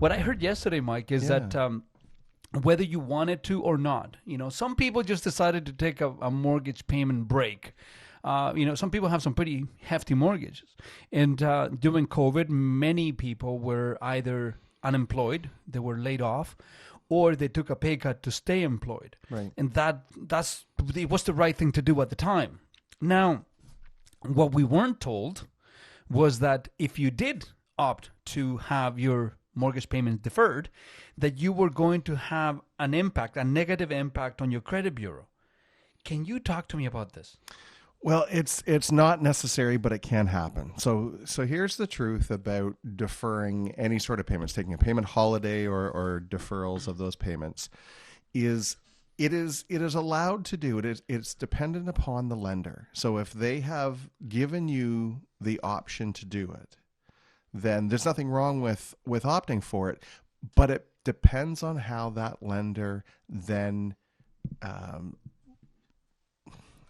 what I heard yesterday, Mike, is that whether you wanted to or not, some people just decided to take a mortgage payment break. Some people have some pretty hefty mortgages. And during COVID, many people were either unemployed, they were laid off, or they took a pay cut to stay employed. Right. And it was the right thing to do at the time. Now, what we weren't told was that if you did opt to have your mortgage payment deferred, that you were going to have a negative impact on your credit bureau. Can you talk to me about this? Well, it's not necessary, but it can happen. So here's the truth about deferring any sort of payments, taking a payment holiday or deferrals of those payments, is it is allowed to do it. It's dependent upon the lender. So if they have given you the option to do it, then there's nothing wrong with opting for it, but it depends on how that lender then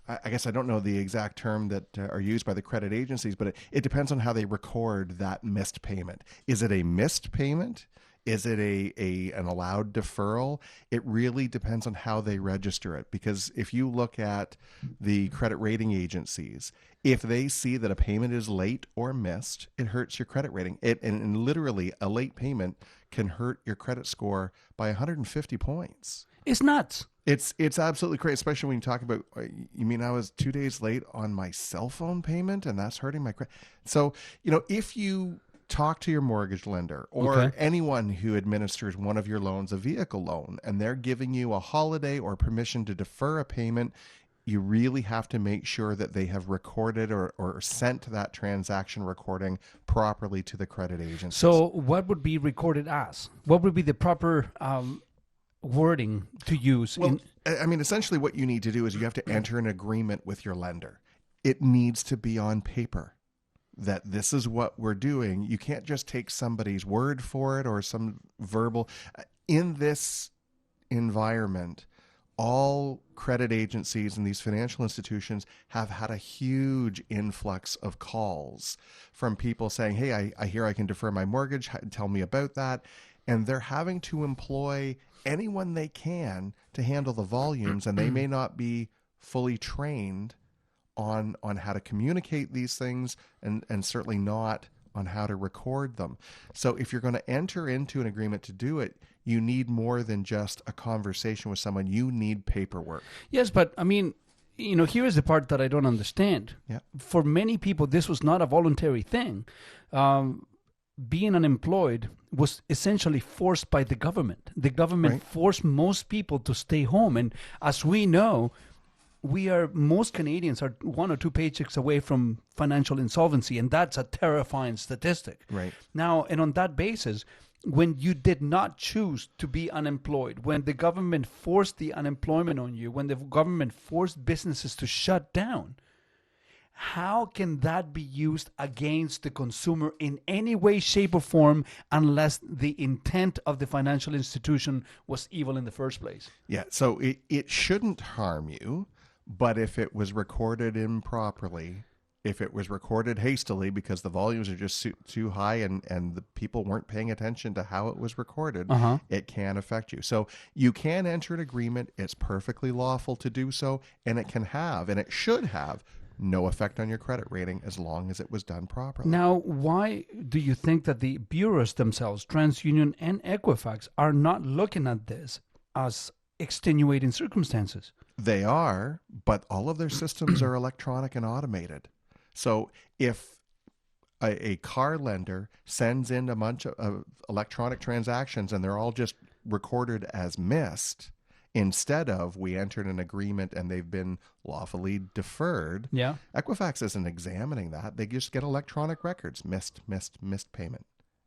I guess I don't know the exact term that are used by the credit agencies, but it depends on how they record that missed payment. Is it a missed payment? Is it an allowed deferral? It really depends on how they register it. Because if you look at the credit rating agencies, if they see that a payment is late or missed, it hurts your credit rating. And literally, a late payment can hurt your credit score by 150 points. It's nuts. It's absolutely crazy, especially when you talk about, you mean I was 2 days late on my cell phone payment and that's hurting my credit. So, if you talk to your mortgage lender or anyone who administers one of your loans, a vehicle loan, and they're giving you a holiday or permission to defer a payment, you really have to make sure that they have recorded or sent that transaction recording properly to the credit agency. So what would be recorded as? What would be the proper wording to use? Well, essentially what you need to do is you have to enter an agreement with your lender. It needs to be on paper that this is what we're doing. You can't just take somebody's word for it or some verbal. In this environment, all credit agencies and these financial institutions have had a huge influx of calls from people saying, hey, I hear I can defer my mortgage. Tell me about that. And they're having to employ anyone they can to handle the volumes, and they may not be fully trained on how to communicate these things and certainly not on how to record them. So if you're going to enter into an agreement to do it, you need more than just a conversation with someone. You need paperwork. Yes, but here is the part that I don't understand. Yeah. For many people, this was not a voluntary thing. Being unemployed was essentially forced by the government. The government forced most people to stay home. And as we know, most Canadians are 1 or 2 paychecks away from financial insolvency. And that's a terrifying statistic. Right. Now, and on that basis, when you did not choose to be unemployed, when the government forced the unemployment on you, when the government forced businesses to shut down, how can that be used against the consumer in any way, shape, or form unless the intent of the financial institution was evil in the first place? Yeah, so it shouldn't harm you, but if it was recorded improperly, if it was recorded hastily because the volumes are just too high and the people weren't paying attention to how it was recorded, it can affect you. So you can enter an agreement. It's perfectly lawful to do so, and it can have, and it should have, no effect on your credit rating as long as it was done properly. Now, why do you think that the bureaus themselves, TransUnion and Equifax, are not looking at this as extenuating circumstances? They are, but all of their systems are electronic and automated. So if a car lender sends in a bunch of electronic transactions and they're all just recorded as missed, instead of we entered an agreement and they've been lawfully deferred, Equifax isn't examining that. They just get electronic records, missed payment.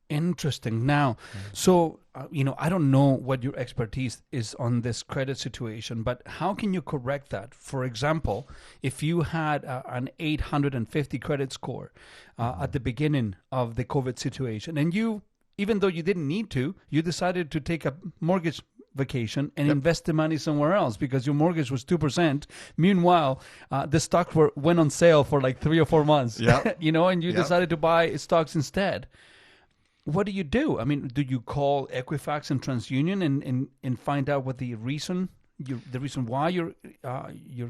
Interesting. Now, so, I don't know what your expertise is on this credit situation, but how can you correct that? For example, if you had an 850 credit score at the beginning of the COVID situation, and you, even though you didn't need to, you decided to take a mortgage vacation and invest the money somewhere else because your mortgage was 2%. Meanwhile, the stocks went on sale for like 3 or 4 months, and you decided to buy stocks instead. what do you do? I mean, do you call Equifax and TransUnion and find out what the reason why your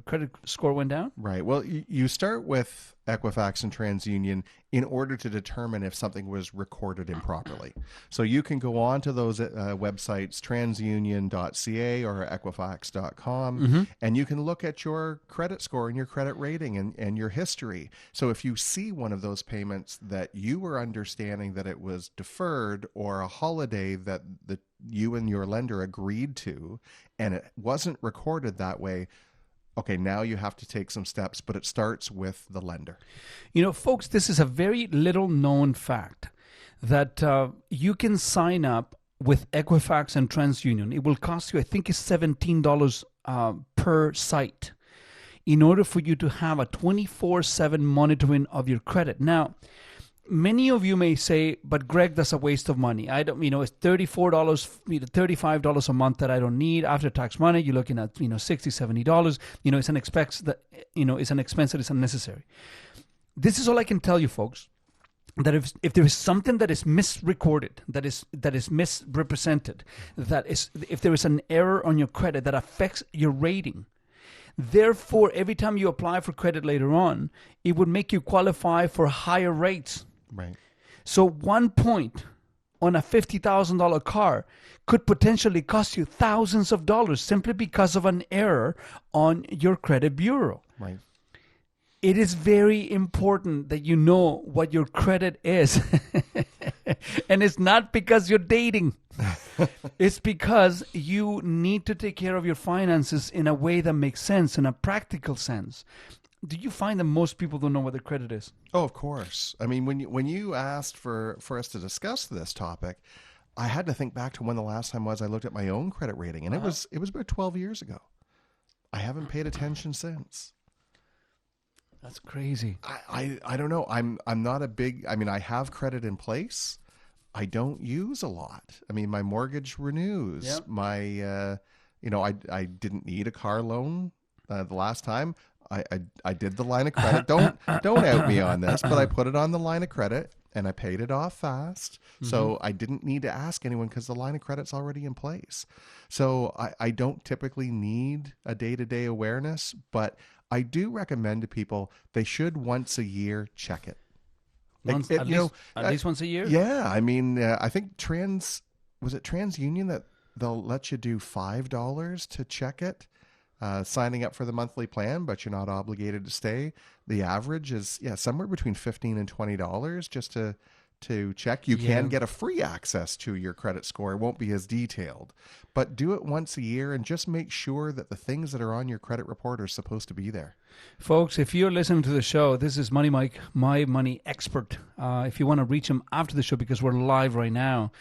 credit score went down? Right. Well, you start with Equifax and TransUnion in order to determine if something was recorded improperly. So you can go on to those websites, transunion.ca or equifax.com, and you can look at your credit score and your credit rating and your history. So if you see one of those payments that you were understanding that it was deferred or a holiday that you and your lender agreed to, and it wasn't recorded that way, okay, now you have to take some steps, but it starts with the lender. You know, folks, this is a very little known fact that you can sign up with Equifax and TransUnion. It will cost you, I think it's $17 per site in order for you to have a 24/7 monitoring of your credit. Now, many of you may say, but Greg, that's a waste of money. I don't, it's $34, $35 a month that I don't need. After tax money, you're looking at, $60, $70. It's an expense that, it's an expense that is unnecessary. This is all I can tell you, folks, that if there is something that is misrecorded, that is misrepresented, if there is an error on your credit that affects your rating, therefore, every time you apply for credit later on, it would make you qualify for higher rates. Right. So 1 point on a $50,000 car could potentially cost you thousands of dollars simply because of an error on your credit bureau. Right. It is very important that you know what your credit is. And it's not because you're dating. It's because you need to take care of your finances in a way that makes sense, in a practical sense. Do you find that most people don't know what their credit is? Oh, of course. I mean, when you asked for us to discuss this topic, I had to think back to when the last time was I looked at my own credit rating, and it was about 12 years ago. I haven't paid attention since. That's crazy. I don't know. I'm not a big. I mean, I have credit in place. I don't use a lot. I mean, my mortgage renews. Yep. My, I didn't need a car loan the last time. I did the line of credit. Don't out me on this, but I put it on the line of credit and I paid it off fast. So I didn't need to ask anyone because the line of credit's already in place. So I don't typically need a day-to-day awareness, but I do recommend to people they should once a year check it. At least once a year? Yeah. I mean, I think was it TransUnion that they'll let you do $5 to check it? Signing up for the monthly plan, but you're not obligated to stay. The average is somewhere between $15 and $20 just to check. You can get a free access to your credit score. It won't be as detailed, but do it once a year and just make sure that the things that are on your credit report are supposed to be there. Folks, if you're listening to the show, this is Money Mike, my money expert. If you want to reach him after the show, because we're live right now,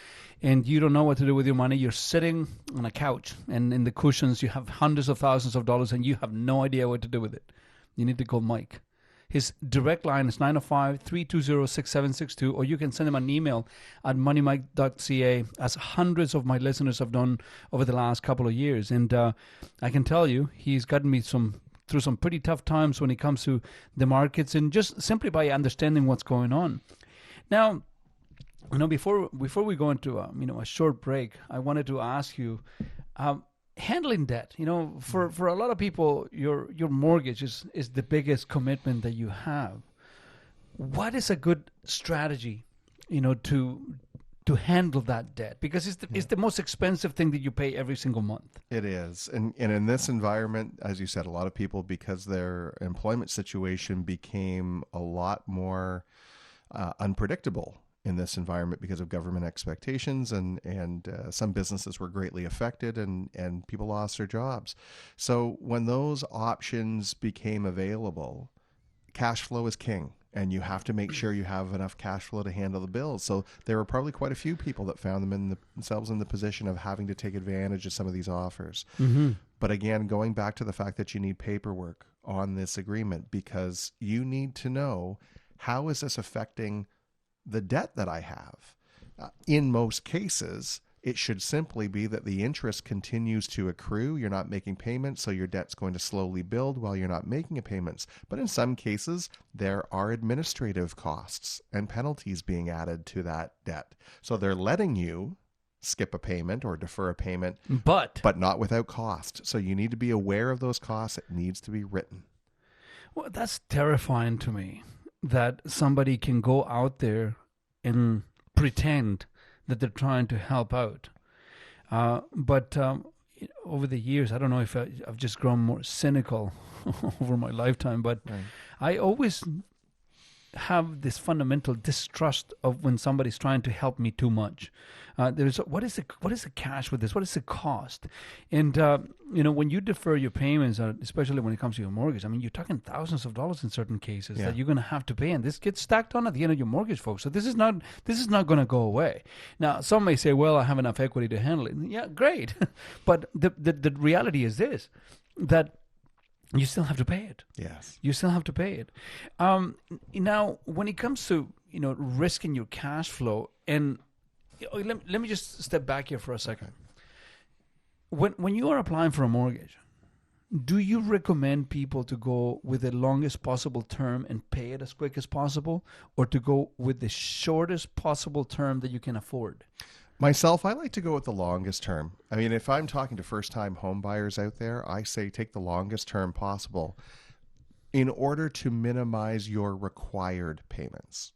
and you don't know what to do with your money, you're sitting on a couch, and in the cushions you have hundreds of thousands of dollars, and you have no idea what to do with it. You need to call Mike. His direct line is 905-320-6762, or you can send him an email at moneymike.ca, as hundreds of my listeners have done over the last couple of years. And I can tell you, he's gotten me through some pretty tough times when it comes to the markets, and just simply by understanding what's going on. Now, before we go into a short break, I wanted to ask you, handling debt. For a lot of people, your mortgage is the biggest commitment that you have. What is a good strategy, to handle that debt? Because it's the most expensive thing that you pay every single month. It is. And in this environment, as you said, a lot of people, because their employment situation became a lot more unpredictable in this environment because of government expectations, and some businesses were greatly affected, and people lost their jobs. So when those options became available, cash flow is king. And you have to make sure you have enough cash flow to handle the bills. So there were probably quite a few people that found themselves in the position of having to take advantage of some of these offers. Mm-hmm. But again, going back to the fact that you need paperwork on this agreement, because you need to know, how is this affecting the debt that I have? In most cases, It should simply be that the interest continues to accrue. You're not making payments, so your debt's going to slowly build while you're not making payments. But in some cases, there are administrative costs and penalties being added to that debt. So they're letting you skip a payment or defer a payment, But not without cost. So you need to be aware of those costs. It needs to be written. well, that's terrifying to me, that somebody can go out there and pretend that they're trying to help out. But over the years, I don't know if I've just grown more cynical over my lifetime, but Right. I always have this fundamental distrust of when somebody's trying to help me too much. There's what is the cash with this? What is the cost? And when you defer your payments, especially when it comes to your mortgage, I mean, you're talking thousands of dollars in certain cases Yeah. that you're going to have to pay, and this gets stacked on at the end of your mortgage, folks. So this is not going to go away. Now, some may say, "Well, I have enough equity to handle it." Yeah, great, but the reality is this: that you still have to pay it. Yes. You still have to pay it. Now, when it comes to risking your cash flow, and let me just step back here for a second. When you are applying for a mortgage, do you recommend people to go with the longest possible term and pay it as quick as possible, or to go with the shortest possible term that you can afford? Myself, I like to go with the longest term. I mean, if I'm talking to first-time home buyers out there, I say take the longest term possible in order to minimize your required payments.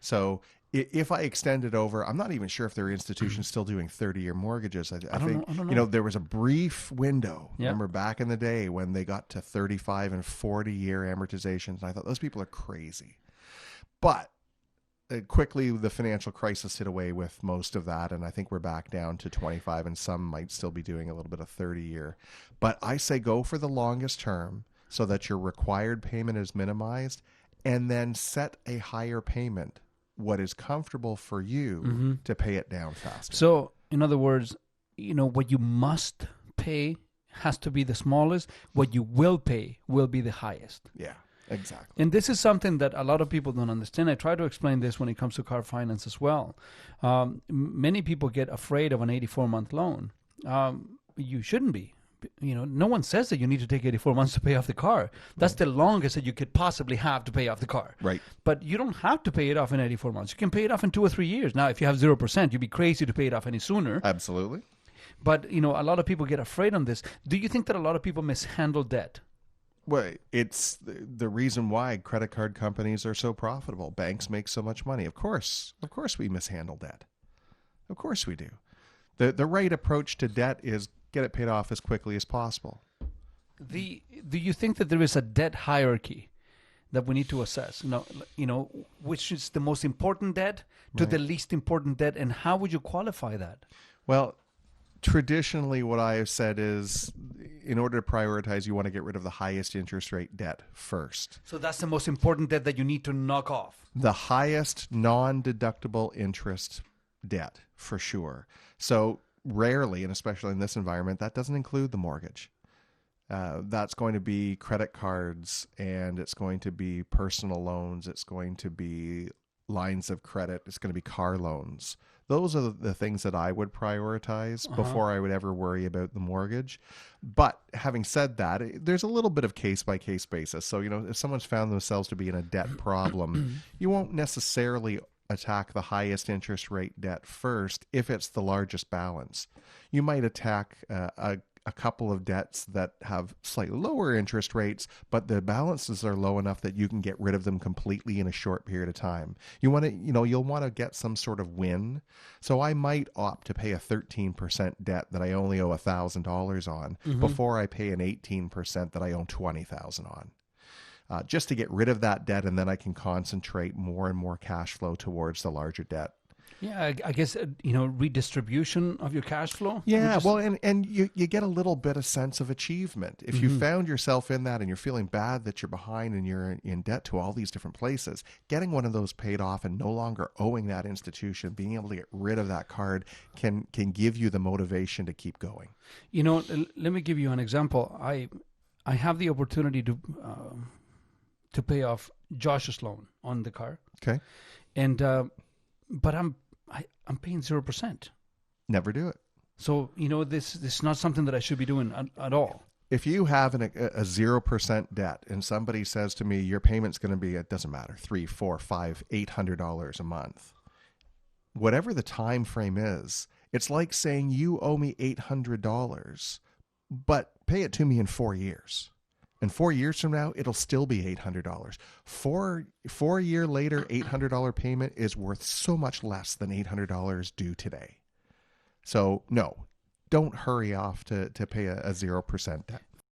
So if I extend it over, I'm not even sure if their institution's still doing 30-year mortgages. I think, I don't know. there was a brief window. Yeah. Remember back in the day when they got to 35 and 40-year amortizations, and I thought those people are crazy. But quickly, the financial crisis hit away with most of that, and I think we're back down to 25, and some might still be doing a little bit of 30-year. But I say go for the longest term so that your required payment is minimized, and then set a higher payment, what is comfortable for you, to pay it down faster. So, in other words, what you must pay has to be the smallest. What you will pay will be the highest. Yeah, exactly. And this is something that a lot of people don't understand. I try to explain this when it comes to car finance as well. Many people get afraid of an 84-month loan. You shouldn't be. No one says that you need to take 84 months to pay off the car. That's the longest that you could possibly have to pay off the car. Right. But you don't have to pay it off in 84 months. You can pay it off in 2 or 3 years. Now, if you have 0%, you'd be crazy to pay it off any sooner. Absolutely. But, a lot of people get afraid on this. Do you think that a lot of people mishandle debt? Well, it's the reason why credit card companies are so profitable. Banks make so much money. Of course we mishandle debt. Of course we do. The right approach to debt is get it paid off as quickly as possible. Do you think that there is a debt hierarchy that we need to assess? Which is the most important debt to the least important debt, and how would you qualify that? Well, traditionally what I have said is in order to prioritize, you want to get rid of the highest interest rate debt first. So that's the most important debt that you need to knock off. The highest non-deductible interest debt, for sure. So rarely, and especially in this environment, that doesn't include the mortgage. That's going to be credit cards, and it's going to be personal loans. It's going to be lines of credit. It's going to be car loans. Those are the things that I would prioritize before I would ever worry about the mortgage. But having said that, there's a little bit of case-by-case basis. So, if someone's found themselves to be in a debt problem, you won't necessarily attack the highest interest rate debt first if it's the largest balance. You might attack a couple of debts that have slightly lower interest rates, but the balances are low enough that you can get rid of them completely in a short period of time. You'll want to get some sort of win. So I might opt to pay a 13% debt that I only owe $1,000 on before I pay an 18% that I owe $20,000 on. Just to get rid of that debt, and then I can concentrate more and more cash flow towards the larger debt. Yeah, I guess, redistribution of your cash flow. Yeah, well, and you get a little bit of sense of achievement. If you found yourself in that and you're feeling bad that you're behind and you're in debt to all these different places, getting one of those paid off and no longer owing that institution, being able to get rid of that card can give you the motivation to keep going. Let me give you an example. I have the opportunity to pay off Josh's loan on the car. Okay. And but I'm paying 0%. Never do it. So, this is not something that I should be doing at all. If you have a 0% debt and somebody says to me, your payment's going to be, it doesn't matter, $300, $400, $500, $800 a month, whatever the time frame is, it's like saying you owe me $800, but pay it to me in 4 years. And 4 years from now, it'll still be $800. Four year later, $800 payment is worth so much less than $800 due today. So no, don't hurry off to pay a 0% debt.